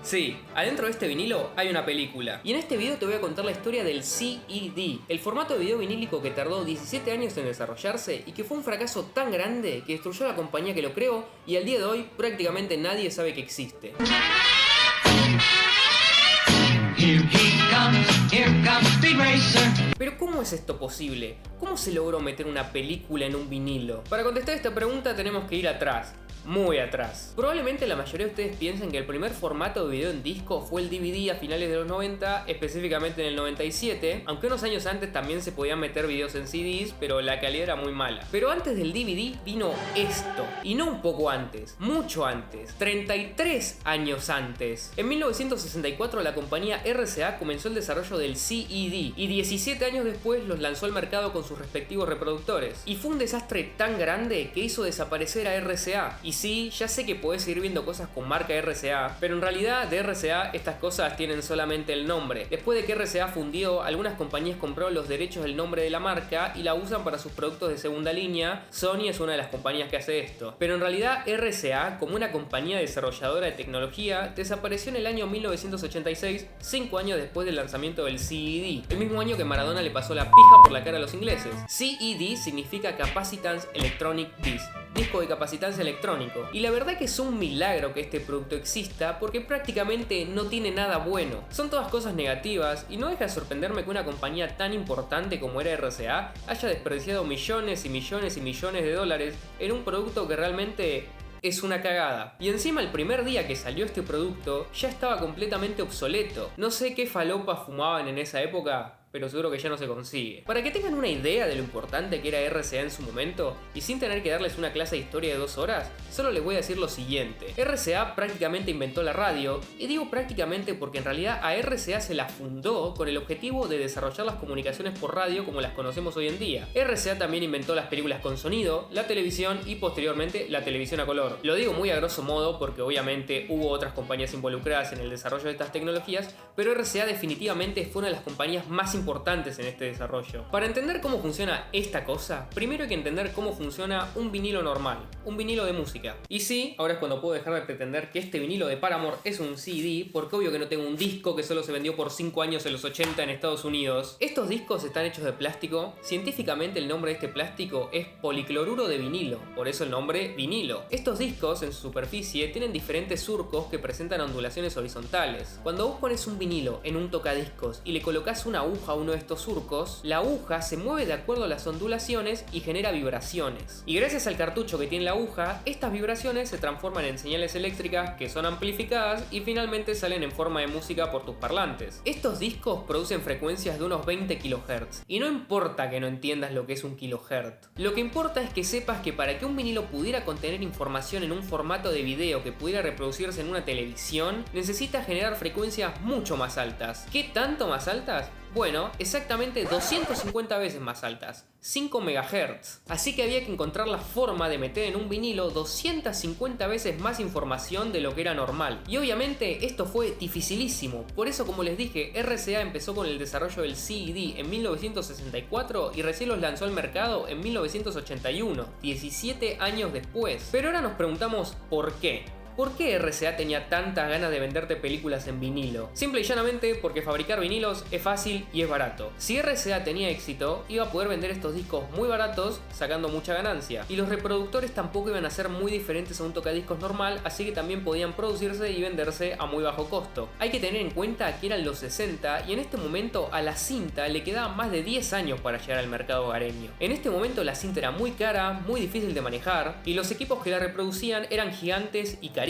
Sí, adentro de este vinilo hay una película. Y en este video te voy a contar la historia del CED, el formato de video vinílico que tardó 17 años en desarrollarse y que fue un fracaso tan grande que destruyó a la compañía que lo creó y al día de hoy prácticamente nadie sabe que existe. Pero ¿cómo es esto posible? ¿Cómo se logró meter una película en un vinilo? Para contestar esta pregunta tenemos que ir atrás. Muy atrás. Probablemente la mayoría de ustedes piensen que el primer formato de video en disco fue el DVD a finales de los 90, específicamente en el 97, aunque unos años antes también se podían meter videos en CDs, pero la calidad era muy mala. Pero antes del DVD vino esto, y no un poco antes, mucho antes, 33 años antes. En 1964 la compañía RCA comenzó el desarrollo del CED, y 17 años después los lanzó al mercado con sus respectivos reproductores. Y fue un desastre tan grande que hizo desaparecer a RCA. Y sí, ya sé que podés seguir viendo cosas con marca RCA, pero en realidad de RCA estas cosas tienen solamente el nombre. Después de que RCA fundió, algunas compañías compraron los derechos del nombre de la marca y la usan para sus productos de segunda línea. Sony es una de las compañías que hace esto. Pero en realidad RCA, como una compañía desarrolladora de tecnología, desapareció en el año 1986, 5 años después del lanzamiento del CED, el mismo año que Maradona le pasó la pija por la cara a los ingleses. CED significa Capacitance Electronic Disc, disco de capacitancia electrónico. Y la verdad que es un milagro que este producto exista porque prácticamente no tiene nada bueno. Son todas cosas negativas y no deja de sorprenderme que una compañía tan importante como era RCA haya desperdiciado millones y millones y millones de dólares en un producto que realmente es una cagada. Y encima el primer día que salió este producto ya estaba completamente obsoleto. No sé qué falopa fumaban en esa época, pero seguro que ya no se consigue. Para que tengan una idea de lo importante que era RCA en su momento, y sin tener que darles una clase de historia de 2 horas, solo les voy a decir lo siguiente. RCA prácticamente inventó la radio, y digo prácticamente porque en realidad a RCA se la fundó con el objetivo de desarrollar las comunicaciones por radio como las conocemos hoy en día. RCA también inventó las películas con sonido, la televisión y posteriormente la televisión a color. Lo digo muy a grosso modo porque obviamente hubo otras compañías involucradas en el desarrollo de estas tecnologías, pero RCA definitivamente fue una de las compañías más importantes en este desarrollo. Para entender cómo funciona esta cosa, primero hay que entender cómo funciona un vinilo normal, un vinilo de música. Y sí, ahora es cuando puedo dejar de pretender que este vinilo de Paramore es un CD, porque obvio que no tengo un disco que solo se vendió por 5 años en los 80 en Estados Unidos. Estos discos están hechos de plástico. Científicamente el nombre de este plástico es policloruro de vinilo, por eso el nombre vinilo. Estos discos en su superficie tienen diferentes surcos que presentan ondulaciones horizontales. Cuando vos pones un vinilo en un tocadiscos y le colocas una aguja a uno de estos surcos, la aguja se mueve de acuerdo a las ondulaciones y genera vibraciones. Y gracias al cartucho que tiene la aguja, estas vibraciones se transforman en señales eléctricas que son amplificadas y finalmente salen en forma de música por tus parlantes. Estos discos producen frecuencias de unos 20 kHz. Y no importa que no entiendas lo que es un kilohertz. Lo que importa es que sepas que para que un vinilo pudiera contener información en un formato de video que pudiera reproducirse en una televisión, necesita generar frecuencias mucho más altas. ¿Qué tanto más altas? Bueno, exactamente 250 veces más altas, 5 MHz. Así que había que encontrar la forma de meter en un vinilo 250 veces más información de lo que era normal. Y obviamente esto fue dificilísimo. Por eso, como les dije, RCA empezó con el desarrollo del CED en 1964 y recién los lanzó al mercado en 1981, 17 años después. Pero ahora nos preguntamos ¿por qué? ¿Por qué RCA tenía tantas ganas de venderte películas en vinilo? Simple y llanamente porque fabricar vinilos es fácil y es barato. Si RCA tenía éxito, iba a poder vender estos discos muy baratos, sacando mucha ganancia. Y los reproductores tampoco iban a ser muy diferentes a un tocadiscos normal, así que también podían producirse y venderse a muy bajo costo. Hay que tener en cuenta que eran los 60 y en este momento a la cinta le quedaban más de 10 años para llegar al mercado hogareño. En este momento la cinta era muy cara, muy difícil de manejar, y los equipos que la reproducían eran gigantes y carísimos.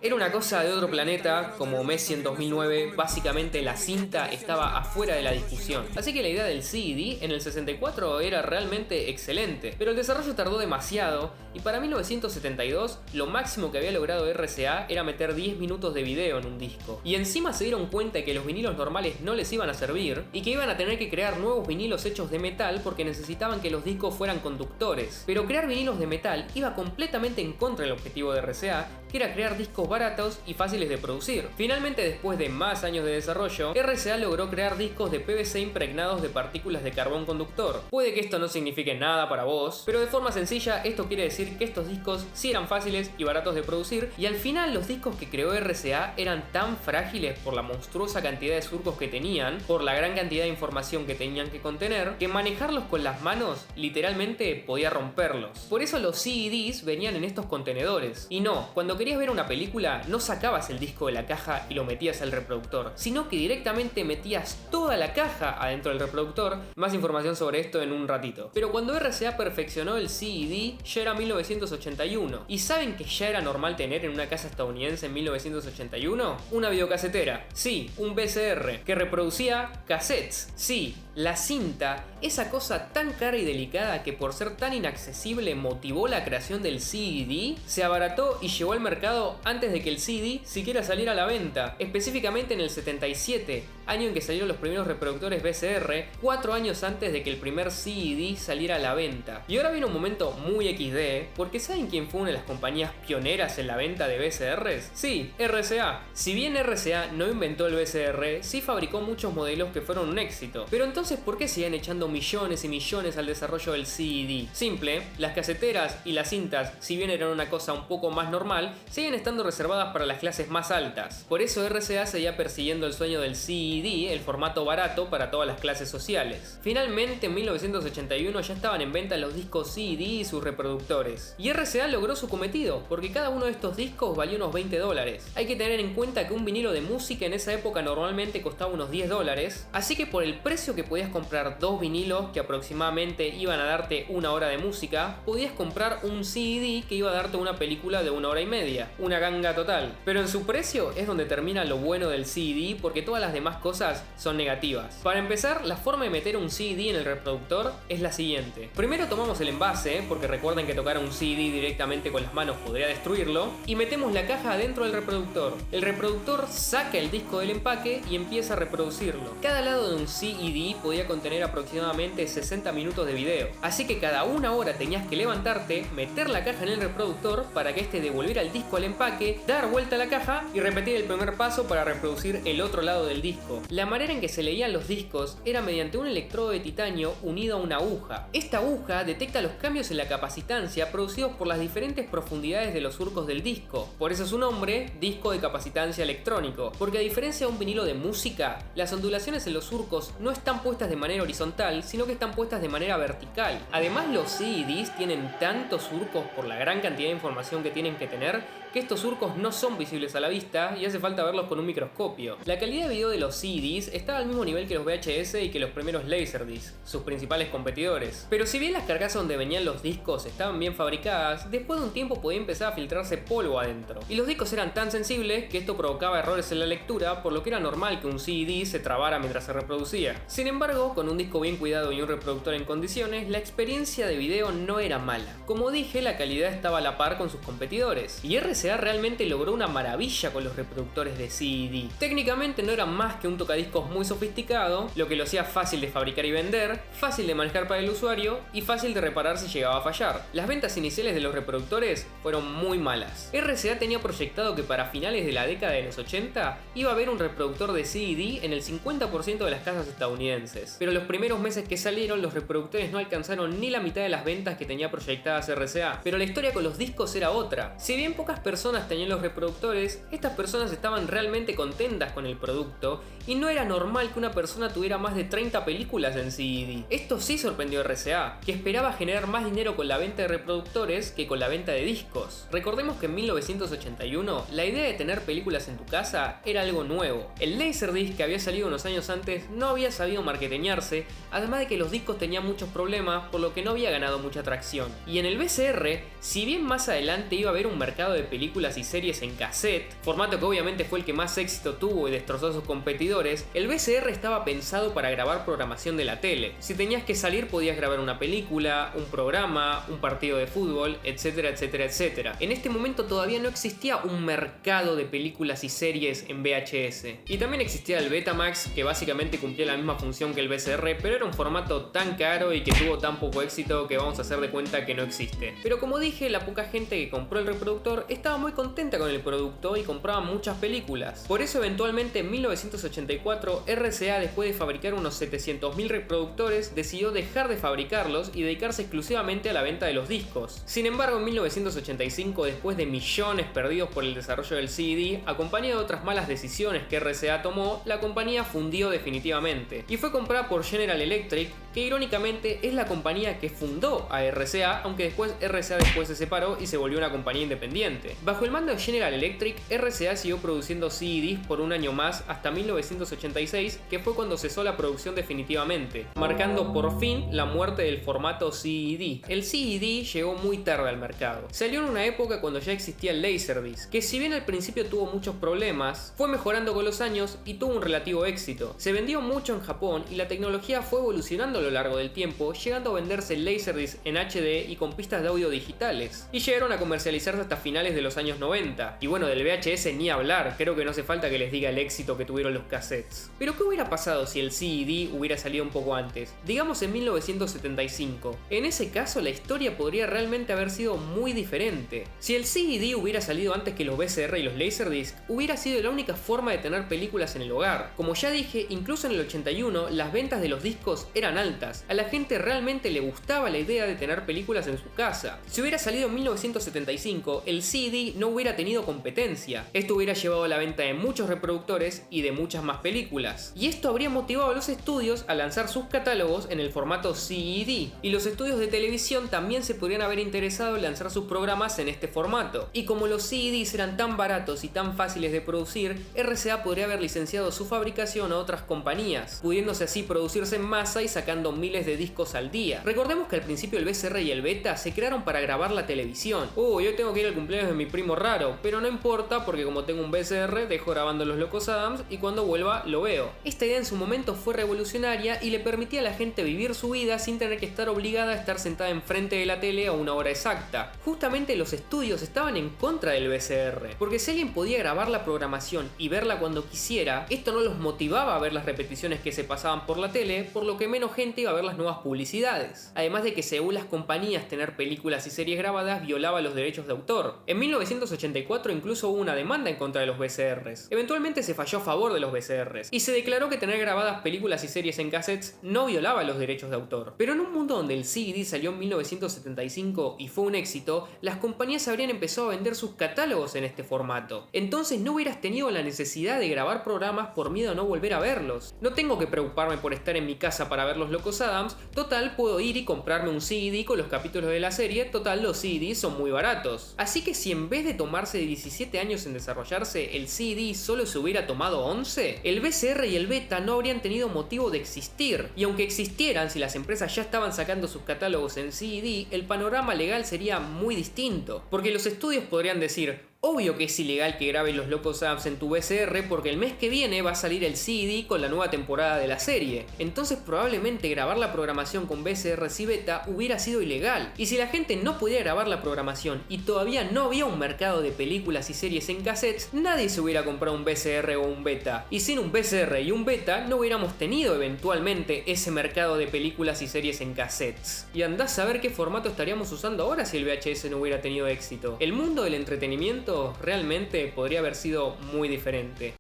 Era una cosa de otro planeta, como Messi en 2009, básicamente la cinta estaba afuera de la discusión. Así que la idea del CED en el 64 era realmente excelente, pero el desarrollo tardó demasiado y para 1972 lo máximo que había logrado RCA era meter 10 minutos de video en un disco. Y encima se dieron cuenta de que los vinilos normales no les iban a servir y que iban a tener que crear nuevos vinilos hechos de metal porque necesitaban que los discos fueran conductores. Pero crear vinilos de metal iba completamente en contra del objetivo de RCA, que era crear discos baratos y fáciles de producir. Finalmente, después de más años de desarrollo, RCA logró crear discos de PVC impregnados de partículas de carbón conductor. Puede que esto no signifique nada para vos, pero de forma sencilla esto quiere decir que estos discos sí eran fáciles y baratos de producir, y al final los discos que creó RCA eran tan frágiles por la monstruosa cantidad de surcos que tenían, por la gran cantidad de información que tenían que contener, que manejarlos con las manos literalmente podía romperlos. Por eso los CDs venían en estos contenedores. Y no, cuando querías ver una película no sacabas el disco de la caja y lo metías al reproductor, sino que directamente metías toda la caja adentro del reproductor. Más información sobre esto en un ratito. Pero cuando RCA perfeccionó el CED ya era 1981. ¿Y saben que ya era normal tener en una casa estadounidense en 1981? Una videocasetera. Sí, un VCR que reproducía cassettes. Sí, la cinta, esa cosa tan cara y delicada que por ser tan inaccesible motivó la creación del CED, se abarató y llegó al mercado antes de que el CD siquiera saliera a la venta, específicamente en el 77, año en que salieron los primeros reproductores VCR, 4 años antes de que el primer CED saliera a la venta. Y ahora viene un momento muy XD, porque ¿saben quién fue una de las compañías pioneras en la venta de VCRs? Sí, RCA. Si bien RCA no inventó el VCR, sí fabricó muchos modelos que fueron un éxito. Pero entonces, ¿por qué siguen echando millones y millones al desarrollo del CED? Simple, las caseteras y las cintas, si bien eran una cosa un poco más normal, siguen estando reservadas para las clases más altas. Por eso RCA seguía persiguiendo el sueño del CED, el formato barato para todas las clases sociales. Finalmente, en 1981 ya estaban en venta los discos CED y sus reproductores. Y RCA logró su cometido, porque cada uno de estos discos valía unos $20. Hay que tener en cuenta que un vinilo de música en esa época normalmente costaba unos $10, así que por el precio que podías comprar 2 vinilos que aproximadamente iban a darte 1 hora de música, podías comprar un CED que iba a darte una película de 1 hora y media. Una ganga total. Pero en su precio es donde termina lo bueno del CED, porque todas las demás cosas son negativas. Para empezar, la forma de meter un CED en el reproductor es la siguiente. Primero tomamos el envase, porque recuerden que tocar un CED directamente con las manos podría destruirlo, y metemos la caja adentro del reproductor. El reproductor saca el disco del empaque y empieza a reproducirlo. Cada lado de un CED podía contener aproximadamente 60 minutos de video, así que cada 1 hora tenías que levantarte, meter la caja en el reproductor para que este devolviera el disco al empaque, dar vuelta a la caja y repetir el primer paso para reproducir el otro lado del disco. La manera en que se leían los discos era mediante un electrodo de titanio unido a una aguja. Esta aguja detecta los cambios en la capacitancia producidos por las diferentes profundidades de los surcos del disco. Por eso su nombre, disco de capacitancia electrónico, porque a diferencia de un vinilo de música, las ondulaciones en los surcos no están puestas de manera horizontal, sino que están puestas de manera vertical. Además, los CEDs tienen tantos surcos por la gran cantidad de información que tienen que tener, que estos surcos no son visibles a la vista y hace falta verlos con un microscopio. La calidad de video de los CDs estaba al mismo nivel que los VHS y que los primeros Laserdisc, sus principales competidores. Pero si bien las carcasas donde venían los discos estaban bien fabricadas, después de un tiempo podía empezar a filtrarse polvo adentro. Y los discos eran tan sensibles que esto provocaba errores en la lectura, por lo que era normal que un CD se trabara mientras se reproducía. Sin embargo, con un disco bien cuidado y un reproductor en condiciones, la experiencia de video no era mala. Como dije, la calidad estaba a la par con sus competidores. Y RCA realmente logró una maravilla con los reproductores de CED. Técnicamente no eran más que un tocadiscos muy sofisticado, lo que lo hacía fácil de fabricar y vender, fácil de manejar para el usuario y fácil de reparar si llegaba a fallar. Las ventas iniciales de los reproductores fueron muy malas. RCA tenía proyectado que para finales de la década de los 80 iba a haber un reproductor de CED en el 50% de las casas estadounidenses, pero los primeros meses que salieron los reproductores no alcanzaron ni la mitad de las ventas que tenía proyectadas RCA. Pero la historia con los discos era otra. Si bien pocas personas tenían los reproductores, estas personas estaban realmente contentas con el producto y no era normal que una persona tuviera más de 30 películas en CED. Esto sí sorprendió a RCA, que esperaba generar más dinero con la venta de reproductores que con la venta de discos. Recordemos que en 1981 la idea de tener películas en tu casa era algo nuevo. El Laserdisc, que había salido unos años antes, no había sabido marketeñarse, además de que los discos tenían muchos problemas, por lo que no había ganado mucha tracción. Y en el VCR, si bien más adelante iba a haber un mercado de películas y series en cassette, formato que obviamente fue el que más éxito tuvo y destrozó a sus competidores, el VCR estaba pensado para grabar programación de la tele. Si tenías que salir podías grabar una película, un programa, un partido de fútbol, etcétera, etcétera, etcétera. En este momento todavía no existía un mercado de películas y series en VHS. Y también existía el Betamax, que básicamente cumplía la misma función que el VCR, pero era un formato tan caro y que tuvo tan poco éxito que vamos a hacer de cuenta que no existe. Pero como dije, la poca gente que compró el reproductor estaba estaba muy contenta con el producto y compraba muchas películas. Por eso eventualmente en 1984 RCA, después de fabricar unos 700.000 reproductores, decidió dejar de fabricarlos y dedicarse exclusivamente a la venta de los discos. Sin embargo, en 1985, después de millones perdidos por el desarrollo del CD, acompañado de otras malas decisiones que RCA tomó, la compañía fundió definitivamente y fue comprada por General Electric, que irónicamente es la compañía que fundó a RCA, aunque después RCA se separó y se volvió una compañía independiente. Bajo el mando de General Electric, RCA siguió produciendo CDs por un año más hasta 1986, que fue cuando cesó la producción definitivamente, marcando por fin la muerte del formato CED. El CED llegó muy tarde al mercado. Salió en una época cuando ya existía el Laserdisc, que si bien al principio tuvo muchos problemas, fue mejorando con los años y tuvo un relativo éxito. Se vendió mucho en Japón y la tecnología fue evolucionando a lo largo del tiempo, llegando a venderse el Laserdisc en HD y con pistas de audio digitales, y llegaron a comercializarse hasta finales de los años 90. Y bueno, del VHS ni hablar, creo que no hace falta que les diga el éxito que tuvieron los cassettes. Pero ¿qué hubiera pasado si el CED hubiera salido un poco antes? Digamos en 1975. En ese caso la historia podría realmente haber sido muy diferente. Si el CED hubiera salido antes que los VCR y los Laserdisc, hubiera sido la única forma de tener películas en el hogar. Como ya dije, incluso en el 81 las ventas de los discos eran altas. A la gente realmente le gustaba la idea de tener películas en su casa. Si hubiera salido en 1975, el CD no hubiera tenido competencia. Esto hubiera llevado a la venta de muchos reproductores y de muchas más películas. Y esto habría motivado a los estudios a lanzar sus catálogos en el formato CED. Y los estudios de televisión también se podrían haber interesado en lanzar sus programas en este formato. Y como los CEDs eran tan baratos y tan fáciles de producir, RCA podría haber licenciado su fabricación a otras compañías, pudiéndose así producirse en masa y sacando miles de discos al día. Recordemos que al principio el VCR y el Beta se crearon para grabar la televisión. Yo tengo que ir al cumpleaños de mi primo raro, pero no importa porque como tengo un VCR dejo grabando Los Locos Adams y cuando vuelva lo veo. Esta idea en su momento fue revolucionaria y le permitía a la gente vivir su vida sin tener que estar obligada a estar sentada enfrente de la tele a una hora exacta. Justamente los estudios estaban en contra del VCR, porque si alguien podía grabar la programación y verla cuando quisiera, esto no los motivaba a ver las repeticiones que se pasaban por la tele, por lo que menos gente iba a ver las nuevas publicidades. Además de que según las compañías tener películas y series grabadas violaba los derechos de autor. En 1984 incluso hubo una demanda en contra de los VCRs. Eventualmente se falló a favor de los VCRs y se declaró que tener grabadas películas y series en cassettes no violaba los derechos de autor. Pero en un mundo donde el CD salió en 1975 y fue un éxito, las compañías habrían empezado a vender sus catálogos en este formato. Entonces no hubieras tenido la necesidad de grabar programas por miedo a no volver a verlos. No tengo que preocuparme por estar en mi casa para ver Los Locos Adams, total puedo ir y comprarme un CD con los capítulos de la serie, total los CDs son muy baratos. Así que si en vez de tomarse 17 años en desarrollarse, el CD solo se hubiera tomado 11, el VCR y el Beta no habrían tenido motivo de existir. Y aunque existieran, si las empresas ya estaban sacando sus catálogos en CD, el panorama legal sería muy distinto. Porque los estudios podrían decir: obvio que es ilegal que grabes Los Locos Adams en tu VCR porque el mes que viene va a salir el CD con la nueva temporada de la serie. Entonces probablemente grabar la programación con VCRs y Beta hubiera sido ilegal. Y si la gente no podía grabar la programación y todavía no había un mercado de películas y series en cassettes, nadie se hubiera comprado un VCR o un Beta. Y sin un VCR y un Beta no hubiéramos tenido eventualmente ese mercado de películas y series en cassettes. Y andás a ver qué formato estaríamos usando ahora si el VHS no hubiera tenido éxito. El mundo del entretenimiento realmente podría haber sido muy diferente.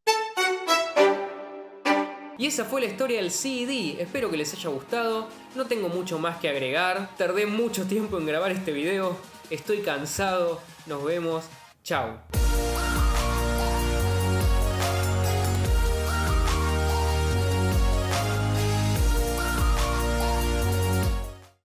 Y esa fue la historia del CD, espero que les haya gustado, no tengo mucho más que agregar, tardé mucho tiempo en grabar este video, estoy cansado, nos vemos, chao.